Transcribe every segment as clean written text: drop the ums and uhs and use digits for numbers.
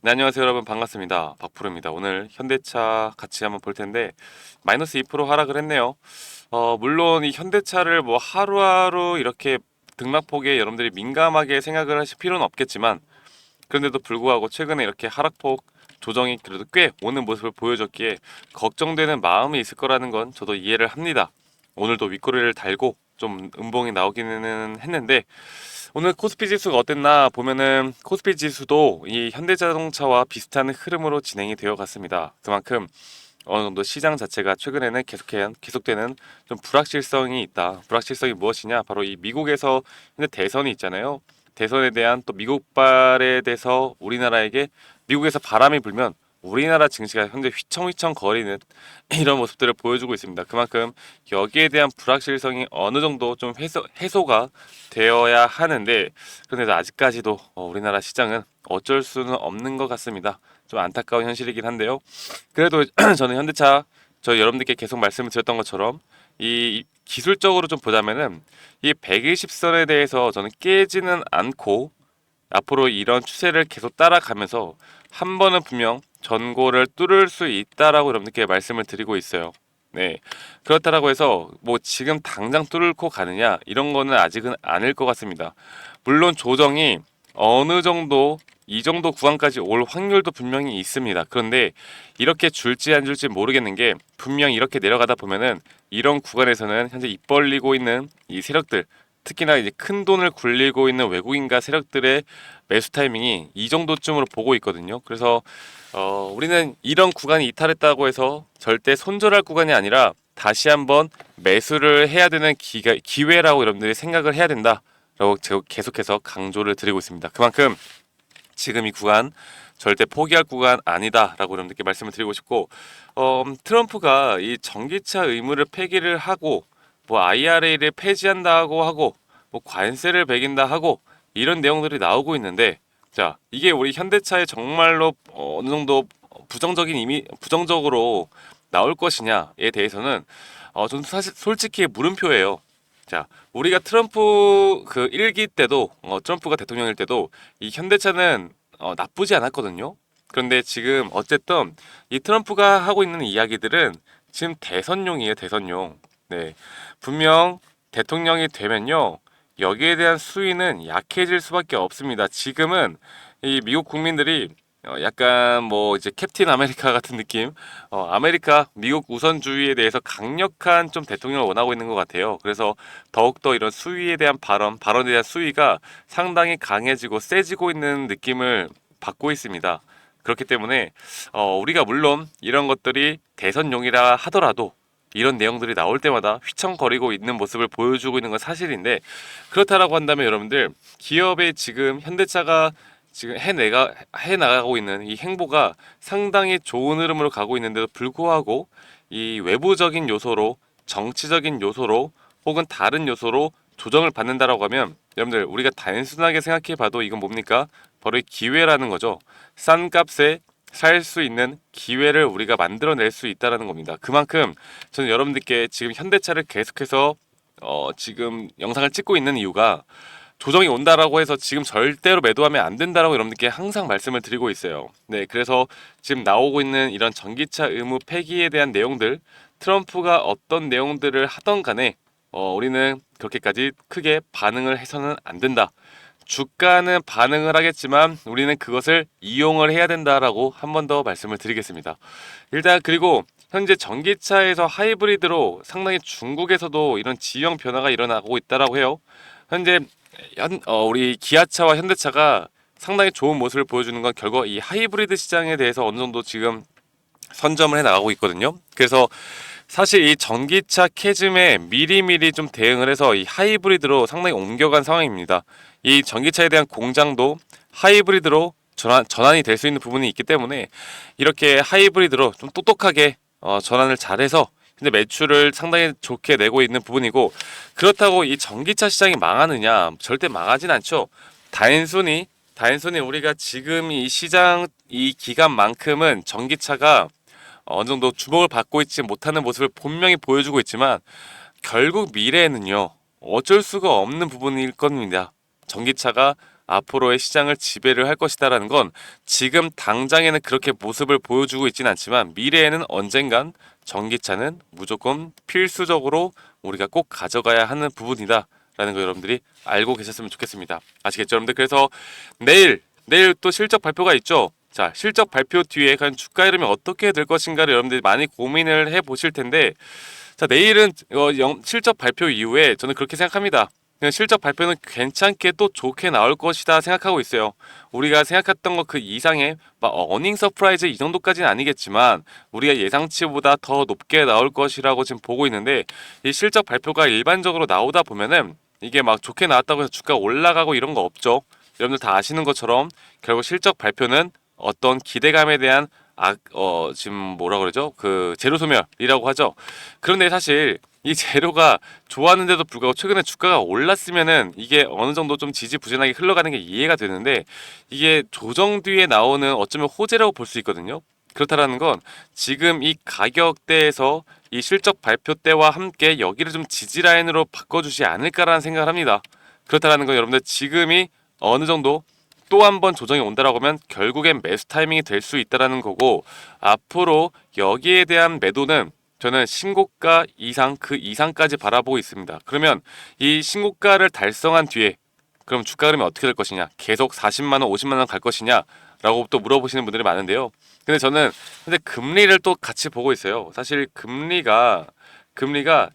네, 안녕하세요 여러분, 반갑습니다. 박프로입니다. 오늘 현대차 같이 한번 볼 텐데 마이너스 2% 하락을 했네요. 물론 이 현대차를 뭐 하루하루 이렇게 등락폭에 여러분들이 민감하게 생각을 하실 필요는 없겠지만, 그런데도 불구하고 최근에 이렇게 하락폭 조정이 그래도 꽤 오는 모습을 보여줬기에 걱정되는 마음이 있을 거라는 건 저도 이해를 합니다. 오늘도 윗꼬리를 달고 좀 음봉이 나오기는 했는데, 오늘 코스피 지수가 어땠나 보면은 코스피 지수도 이 현대자동차와 비슷한 흐름으로 진행이 되어 갔습니다. 그만큼 어느 정도 시장 자체가 최근에는 계속되는 좀 불확실성이 있다. 불확실성이 무엇이냐? 바로 이 미국에서 현재 대선이 있잖아요. 대선에 대한 또 미국발에 대해서 우리나라에게 미국에서 바람이 불면 우리나라 증시가 현재 휘청휘청 거리는 이런 모습들을 보여주고 있습니다. 그만큼 여기에 대한 불확실성이 어느 정도 좀 해소가 되어야 하는데, 그런데도 아직까지도 우리나라 시장은 어쩔 수는 없는 것 같습니다. 좀 안타까운 현실이긴 한데요. 그래도 저는 현대차, 저 여러분들께 계속 말씀을 드렸던 것처럼 이 기술적으로 좀 보자면은 이 120선에 대해서 저는 깨지는 않고 앞으로 이런 추세를 계속 따라가면서 한 번은 분명 전고를 뚫을 수 있다라고 여러분들께 말씀을 드리고 있어요. 네. 그렇다라고 해서 뭐 지금 당장 뚫고 가느냐 이런 거는 아직은 아닐 것 같습니다. 물론 조정이 어느 정도 이 정도 구간까지 올 확률도 분명히 있습니다. 그런데 이렇게 줄지 안 줄지 모르겠는 게, 분명 이렇게 내려가다 보면은 이런 구간에서는 현재 입 벌리고 있는 이 세력들, 특히나 이제 큰 돈을 굴리고 있는 외국인과 세력들의 매수 타이밍이 이 정도쯤으로 보고 있거든요. 그래서 우리는 이런 구간이 이탈했다고 해서 절대 손절할 구간이 아니라 다시 한번 매수를 해야 되는 기회라고 여러분들이 생각을 해야 된다라고 제가 계속해서 강조를 드리고 있습니다. 그만큼 지금 이 구간 절대 포기할 구간 아니다라고 여러분들께 말씀을 드리고 싶고, 트럼프가 이 전기차 의무를 폐기를 하고 뭐 IRA를 폐지한다고 하고 뭐 관세를 매긴다 하고 이런 내용들이 나오고 있는데, 자, 이게 우리 현대차에 정말로 어느 정도 부정적으로 나올 것이냐에 대해서는 저는 사실 솔직히 물음표예요. 자, 우리가 트럼프 그 1기 때도 트럼프가 대통령일 때도 이 현대차는 나쁘지 않았거든요. 그런데 지금 어쨌든 이 트럼프가 하고 있는 이야기들은 지금 대선용이에요, 대선용. 네, 분명 대통령이 되면요, 여기에 대한 수위는 약해질 수밖에 없습니다. 지금은 이 미국 국민들이 약간 뭐 이제 캡틴 아메리카 같은 느낌, 아메리카 미국 우선주의에 대해서 강력한 좀 대통령을 원하고 있는 것 같아요. 그래서 더욱더 이런 수위에 대한 발언에 대한 수위가 상당히 강해지고 세지고 있는 느낌을 받고 있습니다. 그렇기 때문에 우리가 물론 이런 것들이 대선용이라 하더라도 이런 내용들이 나올 때마다 휘청거리고 있는 모습을 보여주고 있는 건 사실인데, 그렇다라고 한다면 여러분들, 기업의 지금 현대차가 지금 해나가고 있는 이 행보가 상당히 좋은 흐름으로 가고 있는데도 불구하고 이 외부적인 요소로, 정치적인 요소로 혹은 다른 요소로 조정을 받는다라고 하면, 여러분들 우리가 단순하게 생각해 봐도 이건 뭡니까? 바로 이 기회라는 거죠. 싼 값에 살 수 있는 기회를 우리가 만들어낼 수 있다라는 겁니다. 그만큼 저는 여러분들께 지금 현대차를 계속해서 지금 영상을 찍고 있는 이유가, 조정이 온다라고 해서 지금 절대로 매도하면 안 된다라고 여러분들께 항상 말씀을 드리고 있어요. 네, 그래서 지금 나오고 있는 이런 전기차 의무 폐기에 대한 내용들, 트럼프가 어떤 내용들을 하던 간에 우리는 그렇게까지 크게 반응을 해서는 안 된다. 주가는 반응을 하겠지만 우리는 그것을 이용을 해야 된다라고 한 번 더 말씀을 드리겠습니다. 일단 그리고 현재 전기차에서 하이브리드로 상당히 중국에서도 이런 지형 변화가 일어나고 있다라고 해요. 현재 우리 기아차와 현대차가 상당히 좋은 모습을 보여주는 건 결국 이 하이브리드 시장에 대해서 어느 정도 지금 선점을 해 나가고 있거든요. 그래서 사실 이 전기차 캐즘에 미리미리 좀 대응을 해서 이 하이브리드로 상당히 옮겨간 상황입니다. 이 전기차에 대한 공장도 하이브리드로 전환이 될 수 있는 부분이 있기 때문에 이렇게 하이브리드로 좀 똑똑하게 전환을 잘해서 근데 매출을 상당히 좋게 내고 있는 부분이고, 그렇다고 이 전기차 시장이 망하느냐? 절대 망하진 않죠. 단순히 우리가 지금 이 시장 이 기간만큼은 전기차가 어느 정도 주목을 받고 있지 못하는 모습을 분명히 보여주고 있지만, 결국 미래에는요, 어쩔 수가 없는 부분일 겁니다. 전기차가 앞으로의 시장을 지배를 할 것이다라는 건 지금 당장에는 그렇게 모습을 보여주고 있지는 않지만 미래에는 언젠간 전기차는 무조건 필수적으로 우리가 꼭 가져가야 하는 부분이다 라는 거 여러분들이 알고 계셨으면 좋겠습니다. 아시겠죠 여러분들? 그래서 내일 또 실적 발표가 있죠. 자, 실적 발표 뒤에 과연 주가 흐름이 어떻게 될 것인가를 여러분들이 많이 고민을 해 보실 텐데, 자, 내일은 실적 발표 이후에 저는 그렇게 생각합니다. 그냥 실적 발표는 괜찮게 또 좋게 나올 것이다 생각하고 있어요. 우리가 생각했던 것 그 이상의 막 어닝 서프라이즈 이 정도까지는 아니겠지만 우리가 예상치보다 더 높게 나올 것이라고 지금 보고 있는데, 이 실적 발표가 일반적으로 나오다 보면은 이게 막 좋게 나왔다고 해서 주가가 올라가고 이런 거 없죠. 여러분들 다 아시는 것처럼 결국 실적 발표는 어떤 기대감에 대한 지금 뭐라 그러죠? 그 재료 소멸이라고 하죠. 그런데 사실 이 재료가 좋았는데도 불구하고 최근에 주가가 올랐으면은 이게 어느 정도 좀 지지부진하게 흘러가는 게 이해가 되는데, 이게 조정 뒤에 나오는 어쩌면 호재라고 볼 수 있거든요. 그렇다라는 건 지금 이 가격대에서 이 실적 발표 때와 함께 여기를 좀 지지 라인으로 바꿔주지 않을까라는 생각을 합니다. 그렇다라는 건 여러분들 지금이 어느 정도 또 한 번 조정이 온다라고 하면 결국엔 매수 타이밍이 될 수 있다라는 거고, 앞으로 여기에 대한 매도는 저는 신고가 이상 그 이상까지 바라보고 있습니다. 그러면 이 신고가를 달성한 뒤에 그럼 주가 흐름이 어떻게 될 것이냐, 계속 40만 원, 50만 원 갈 것이냐 라고 또 물어보시는 분들이 많은데요. 근데 저는 근데 금리를 또 같이 보고 있어요. 사실 금리가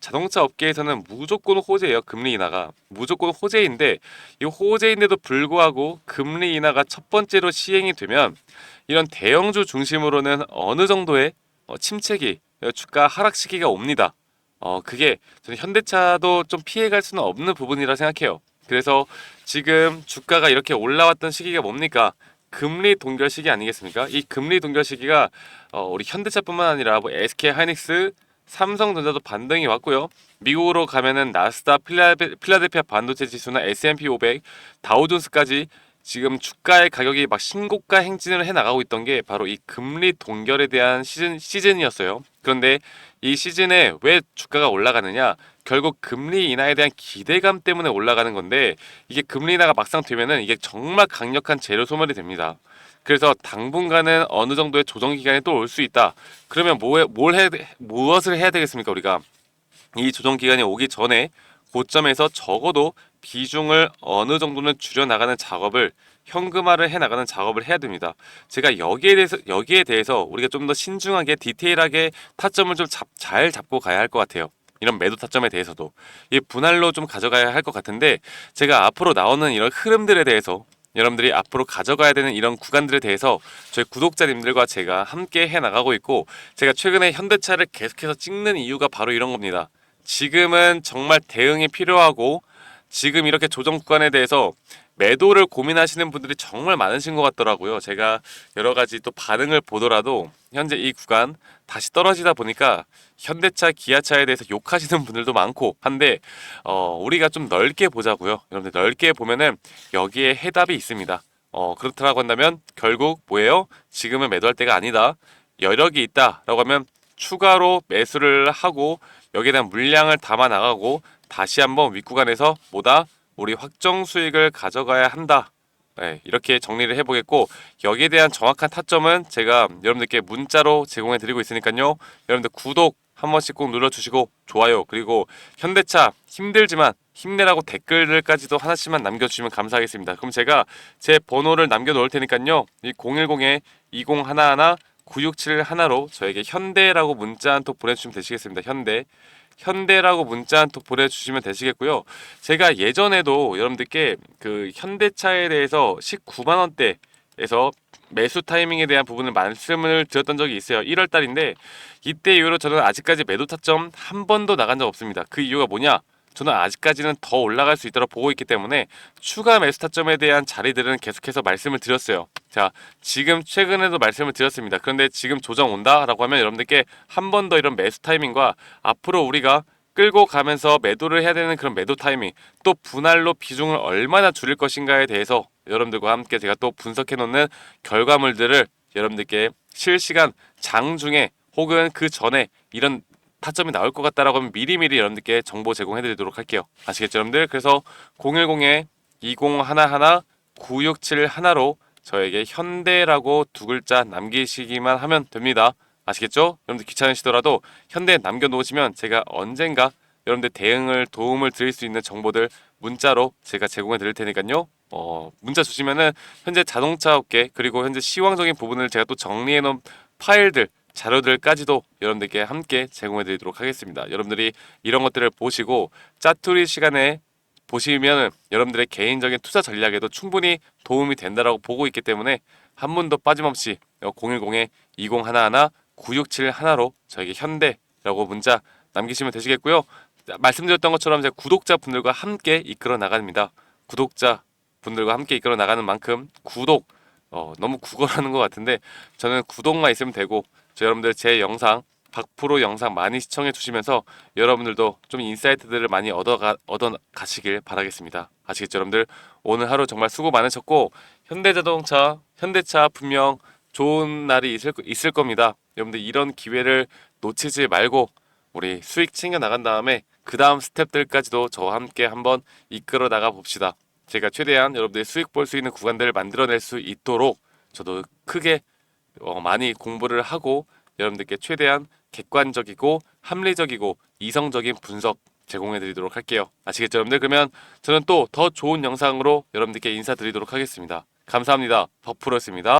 자동차 업계에서는 무조건 호재예요. 금리 인하가 무조건 호재인데, 이 호재인데도 불구하고 금리 인하가 첫 번째로 시행이 되면 이런 대형주 중심으로는 어느 정도의 침체기, 주가 하락 시기가 옵니다. 그게 저는 현대차도 좀 피해갈 수는 없는 부분이라 생각해요. 그래서 지금 주가가 이렇게 올라왔던 시기가 뭡니까? 금리 동결 시기 아니겠습니까? 이 금리 동결 시기가 우리 현대차뿐만 아니라 뭐 SK 하이닉스, 삼성전자도 반등이 왔고요. 미국으로 가면은 나스닥, 필라델피아 반도체 지수나 S&P 500, 다우존스까지 지금 주가의 가격이 막 신고가 행진을 해 나가고 있던 게 바로 이 금리 동결에 대한 시즌이었어요. 그런데 이 시즌에 왜 주가가 올라가느냐? 결국 금리 인하에 대한 기대감 때문에 올라가는 건데, 이게 금리 인하가 막상 되면은 이게 정말 강력한 재료 소멸이 됩니다. 그래서 당분간은 어느 정도의 조정 기간이 또 올 수 있다. 그러면 무엇을 해야 되겠습니까? 우리가 이 조정 기간이 오기 전에 고점에서 적어도 비중을 어느 정도는 줄여 나가는 작업을, 현금화를 해 나가는 작업을 해야 됩니다. 제가 여기에 대해서 우리가 좀 더 신중하게 디테일하게 타점을 좀 잘 잡고 가야 할 것 같아요. 이런 매도 타점에 대해서도 이 분할로 좀 가져가야 할 것 같은데, 제가 앞으로 나오는 이런 흐름들에 대해서 여러분들이 앞으로 가져가야 되는 이런 구간들에 대해서 저희 구독자님들과 제가 함께 해 나가고 있고, 제가 최근에 현대차를 계속해서 찍는 이유가 바로 이런 겁니다. 지금은 정말 대응이 필요하고, 지금 이렇게 조정 구간에 대해서 매도를 고민하시는 분들이 정말 많으신 것 같더라고요. 제가 여러 가지 또 반응을 보더라도 현재 이 구간 다시 떨어지다 보니까 현대차, 기아차에 대해서 욕하시는 분들도 많고 한데, 우리가 좀 넓게 보자고요. 여러분들 넓게 보면은 여기에 해답이 있습니다. 그렇다고 한다면 결국 뭐예요? 지금은 매도할 때가 아니다. 여력이 있다라고 하면 추가로 매수를 하고 여기에 대한 물량을 담아 나가고 다시 한번 윗구간에서 뭐다? 우리 확정 수익을 가져가야 한다. 네, 이렇게 정리를 해보겠고, 여기에 대한 정확한 타점은 제가 여러분들께 문자로 제공해 드리고 있으니까요. 여러분들 구독 한 번씩 꼭 눌러주시고, 좋아요, 그리고 현대차 힘들지만 힘내라고 댓글들까지도 하나씩만 남겨주시면 감사하겠습니다. 그럼 제가 제 번호를 남겨놓을 테니까요. 이 010-2011-9671로 저에게 현대라고 문자 한 톡 보내주시면 되시겠습니다. 현대라고 문자 한 톡 보내주시면 되시겠고요. 제가 예전에도 여러분들께 그 현대차에 대해서 19만 원대에서 매수 타이밍에 대한 부분을 말씀을 드렸던 적이 있어요. 1월 달인데 이때 이후로 저는 아직까지 매도 타점 한 번도 나간 적 없습니다. 그 이유가 뭐냐? 저는 아직까지는 더 올라갈 수 있도록 보고 있기 때문에 추가 매수 타점에 대한 자리들은 계속해서 말씀을 드렸어요. 자, 지금 최근에도 말씀을 드렸습니다. 그런데 지금 조정 온다라고 하면 여러분들께 한 번 더 이런 매수 타이밍과 앞으로 우리가 끌고 가면서 매도를 해야 되는 그런 매도 타이밍, 또 분할로 비중을 얼마나 줄일 것인가에 대해서 여러분들과 함께 제가 또 분석해 놓는 결과물들을 여러분들께 실시간 장중에 혹은 그 전에 이런 타점이 나올 것 같다라고 하면 미리미리 여러분들께 정보 제공해 드리도록 할게요. 아시겠죠 여러분들? 그래서 010-2011 967 하나로 저에게 현대라고 두 글자 남기시기만 하면 됩니다. 아시겠죠? 여러분들 귀찮으시더라도 현대 남겨놓으시면 제가 언젠가 여러분들 대응을 도움을 드릴 수 있는 정보들 문자로 제가 제공해 드릴 테니까요. 문자 주시면은 현재 자동차 업계 그리고 현재 시황적인 부분을 제가 또 정리해 놓은 파일들 자료들까지도 여러분들께 함께 제공해 드리도록 하겠습니다. 여러분들이 이런 것들을 보시고 짜투리 시간에 보시면 여러분들의 개인적인 투자 전략에도 충분히 도움이 된다라고 보고 있기 때문에 한 분도 빠짐없이 010-2011-9671로 저에게 현대라고 문자 남기시면 되시겠고요. 말씀드렸던 것처럼 제가 구독자분들과 함께 이끌어 나갑니다. 구독자분들과 함께 이끌어 나가는 만큼 구독 너무 국어라는 것 같은데 저는 구독만 있으면 되고 여러분들 제 영상 박프로 영상 많이 시청해 주시면서 여러분들도 좀 인사이트들을 많이 얻어 가시길 바라겠습니다. 아시겠죠, 여러분들? 오늘 하루 정말 수고 많으셨고 현대자동차, 현대차 분명 좋은 날이 있을 겁니다. 여러분들 이런 기회를 놓치지 말고 우리 수익 챙겨 나간 다음에 그 다음 스텝들까지도 저와 함께 한번 이끌어 나가 봅시다. 제가 최대한 여러분들이 수익 볼 수 있는 구간들을 만들어낼 수 있도록 저도 크게 많이 공부를 하고 여러분들께 최대한 객관적이고 합리적이고 이성적인 분석 제공해 드리도록 할게요. 아시겠죠, 여러분들? 그러면 저는 또 더 좋은 영상으로 여러분들께 인사드리도록 하겠습니다. 감사합니다. 덕프로였습니다.